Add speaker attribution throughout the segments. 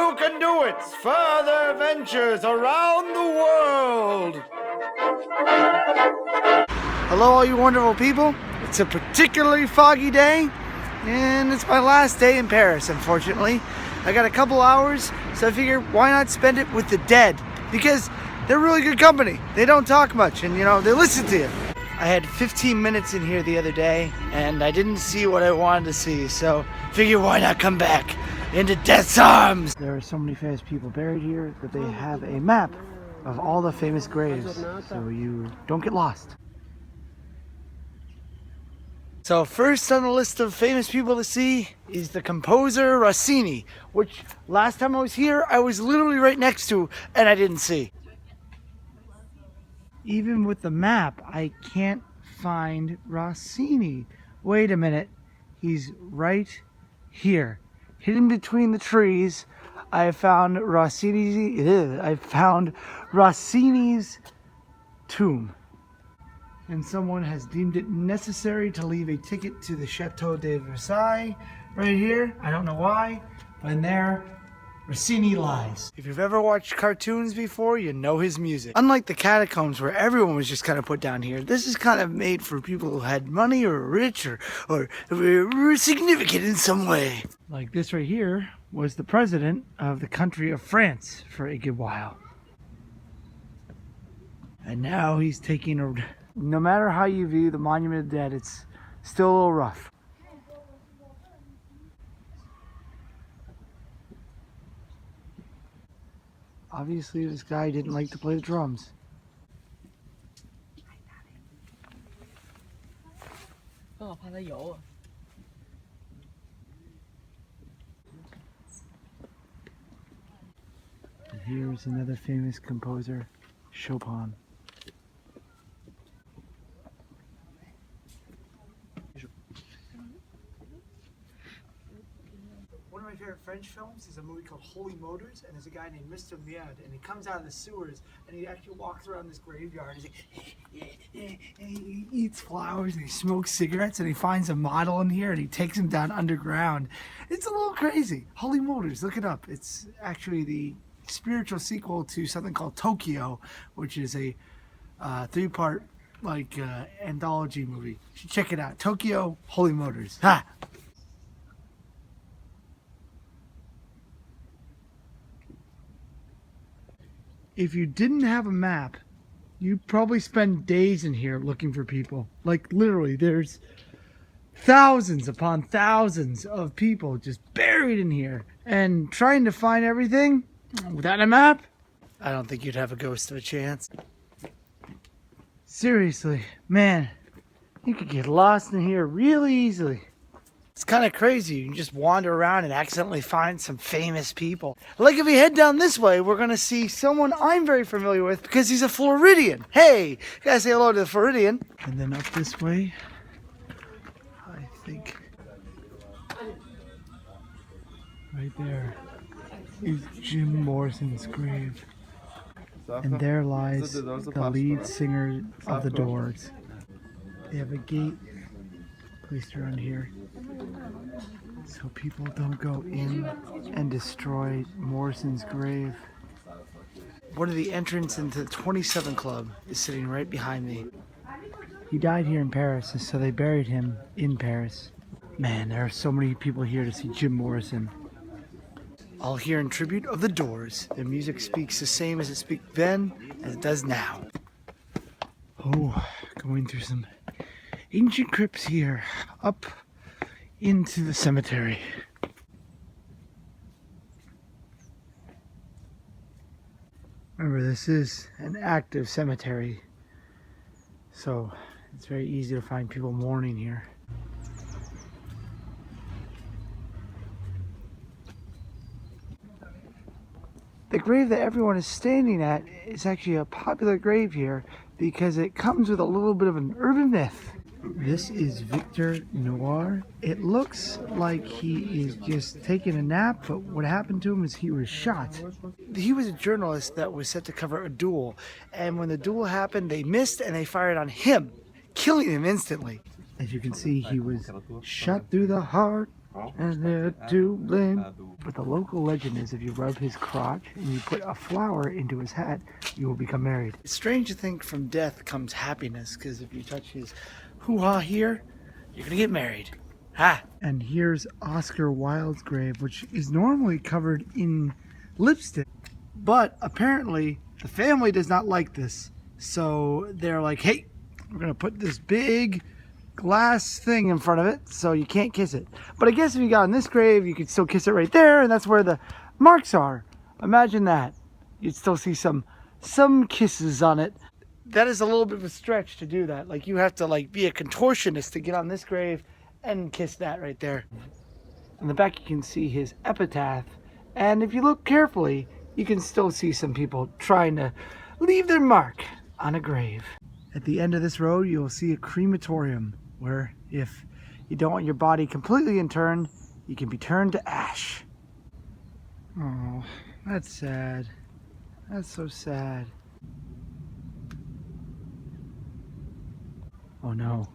Speaker 1: Yukendoit's further adventures around the world. Hello, all you wonderful people. It's a particularly foggy day, and it's my last day in Paris, unfortunately. I got a couple hours, so I figured why not spend it with the dead? Because they're really good company. They don't talk much, and they listen to you. I had 15 minutes in here the other day, and I didn't see what I wanted to see, so figure why not come back into death's arms. There are so many famous people buried here that they have a map of all the famous graves, so you don't get lost. So first on the list of famous people to see is the composer Rossini, which last time I was here, I was literally right next to and I didn't see. Even with the map, I can't find Rossini. Wait a minute, he's right here. Hidden between the trees, I found Rossini's tomb. And someone has deemed it necessary to leave a ticket to the Chateau de Versailles right here. I don't know why, but in there, Rossini lies. If you've ever watched cartoons before, you know his music. Unlike the catacombs where everyone was just kind of put down here, this is kind of made for people who had money or were rich or were significant in some way. Like this right here was the president of the country of France for a good while. And now he's taking a... No matter how you view the Monument of the Dead, it's still a little rough. Obviously, this guy didn't like to play the drums. And here's another famous composer, Chopin. One of my favorite French films is a movie called Holy Motors, and there's a guy named Mr. Miad, and he comes out of the sewers, and he actually walks around this graveyard, and he eats flowers, and he smokes cigarettes, and he finds a model in here, and he takes him down underground. It's a little crazy. Holy Motors, look it up. It's actually the spiritual sequel to something called Tokyo, which is a three-part anthology movie. You should check it out. Tokyo, Holy Motors. Ha! If you didn't have a map, you'd probably spend days in here looking for people. Like literally, there's thousands upon thousands of people just buried in here. And trying to find everything without a map, I don't think you'd have a ghost of a chance. Seriously, man, you could get lost in here really easily. It's kind of crazy. You can just wander around and accidentally find some famous people. Like if we head down this way, we're going to see someone I'm very familiar with because he's a Floridian. Hey, gotta say hello to the Floridian. And then up this way, I think right there is Jim Morrison's grave. And there lies the lead singer of the Doors. They have a gate placed around here so people don't go in and destroy Morrison's grave. One of the entrants into the 27 Club is sitting right behind me. He died here in Paris, so they buried him in Paris. Man, there are so many people here to see Jim Morrison. All here in tribute of the Doors. Their music speaks the same as it spoke then as it does now. Oh, going through some ancient crypts here, up into the cemetery. Remember, this is an active cemetery, so it's very easy to find people mourning here. The grave that everyone is standing at is actually a popular grave here because it comes with a little bit of an urban myth. This is Victor Noir. It looks like he is just taking a nap, but what happened to him is he was shot. He was a journalist that was set to cover a duel, and when the duel happened, they missed and they fired on him, killing him instantly. As you can see, he was shot through the heart And they're to blame. But the local legend is if you rub his crotch and you put a flower into his hat, you will become married. It's strange to think from death comes happiness, because if you touch his hoo-ha here, you're gonna get married. Ha! And here's Oscar Wilde's grave, which is normally covered in lipstick. But apparently, the family does not like this. So they're like, hey, we're gonna put this big glass thing in front of it so you can't kiss it. But I guess if you got on this grave, you could still kiss it right there, and that's where the marks are. Imagine that. You'd still see some kisses on it. That is a little bit of a stretch to do that. Like, you have to like be a contortionist to get on this grave and kiss that right there. In the back you can see his epitaph, and if you look carefully, you can still see some people trying to leave their mark on a grave. At the end of this road, you'll see a crematorium, where if you don't want your body completely interned, you can be turned to ash. Oh, that's sad. That's so sad. Oh no,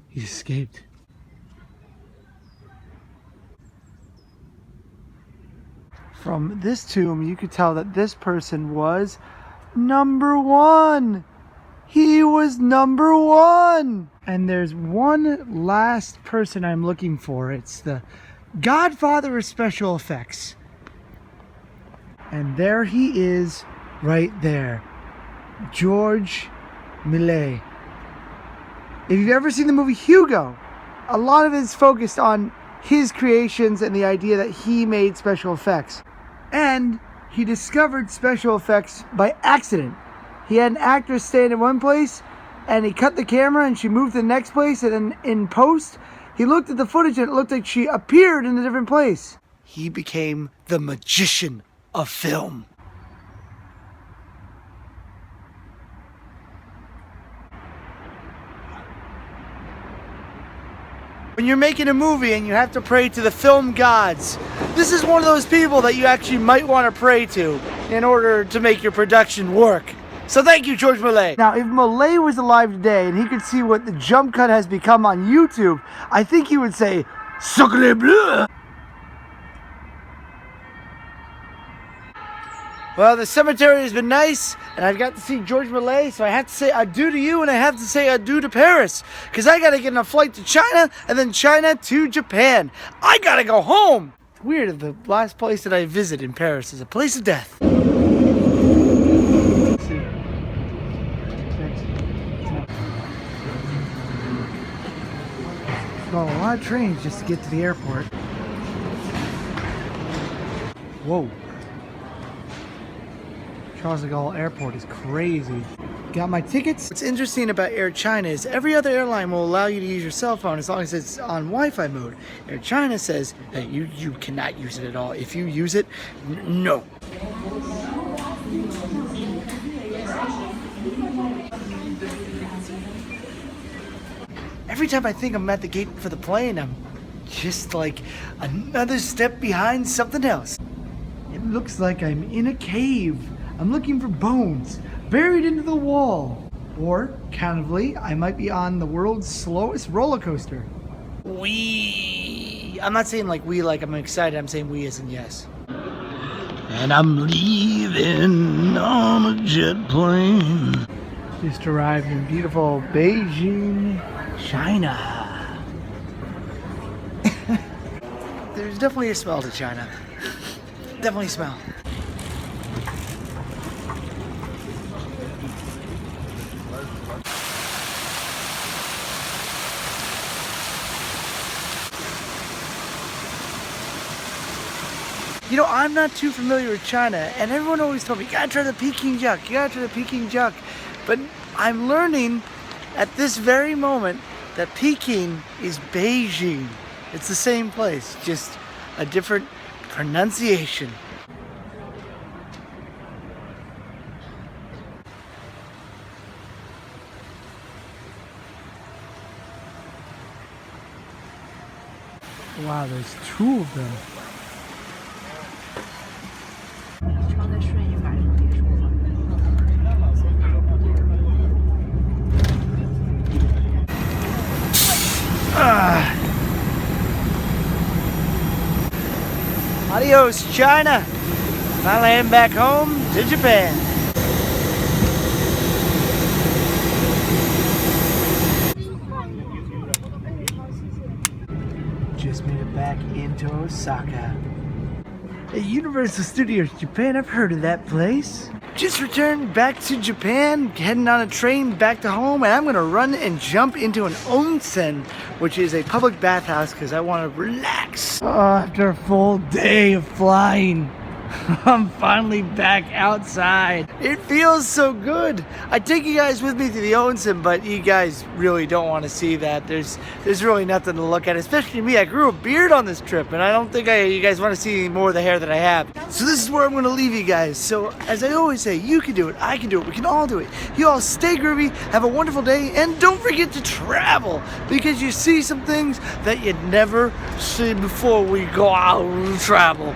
Speaker 1: he escaped. From this tomb, you could tell that this person was number one. He was number one. And there's one last person I'm looking for. It's the godfather of special effects. And there he is, right there. George Melies. If you've ever seen the movie Hugo, a lot of it is focused on his creations and the idea that he made special effects. And he discovered special effects by accident. He had an actress stand in one place, and he cut the camera and she moved to the next place, and then in post, he looked at the footage and it looked like she appeared in a different place. He became the magician of film. When you're making a movie and you have to pray to the film gods, this is one of those people that you actually might want to pray to in order to make your production work. So thank you, George Melies. Now, if Melies was alive today and he could see what the jump cut has become on YouTube, I think he would say, Sacre bleu! Well, the cemetery has been nice, and I've got to see George Melies, so I have to say adieu to you, and I have to say adieu to Paris, because I got to get on a flight to China, and then China to Japan. I got to go home. It's weird that the last place that I visit in Paris is a place of death. Well, a lot of trains just to get to the airport. Whoa. Charles de Gaulle Airport is crazy. Got my tickets. What's interesting about Air China is every other airline will allow you to use your cell phone as long as it's on Wi-Fi mode. Air China says that you cannot use it at all. If you use it, no. Every time I think I'm at the gate for the plane, I'm just like another step behind something else. It looks like I'm in a cave. I'm looking for bones buried into the wall. Or, countably, I might be on the world's slowest roller coaster. Wee. I'm not saying like we like I'm excited, I'm saying we as in yes. And I'm leaving on a jet plane. Just arrived in beautiful Beijing, China. There's definitely a smell to China. Definitely smell. You know, I'm not too familiar with China, and everyone always told me, you gotta try the Peking duck, you gotta try the Peking duck. But I'm learning at this very moment that Peking is Beijing. It's the same place, just a different pronunciation. Wow, there's two of them. Adios, China. Finally heading back home to Japan. Just made it back into Osaka. Hey, Universal Studios Japan, I've heard of that place. Just returned back to Japan, heading on a train back to home, and I'm gonna run and jump into an onsen, which is a public bathhouse, because I want to relax. Oh, after a full day of flying, I'm finally back outside. It feels so good. I take you guys with me to the onsen, but you guys really don't want to see that. There's really nothing to look at, especially me. I grew a beard on this trip, and I don't think you guys want to see any more of the hair that I have. So this is where I'm going to leave you guys. So as I always say, you can do it, I can do it, we can all do it. You all stay groovy, have a wonderful day, and don't forget to travel, because you see some things that you'd never see before we go out and travel.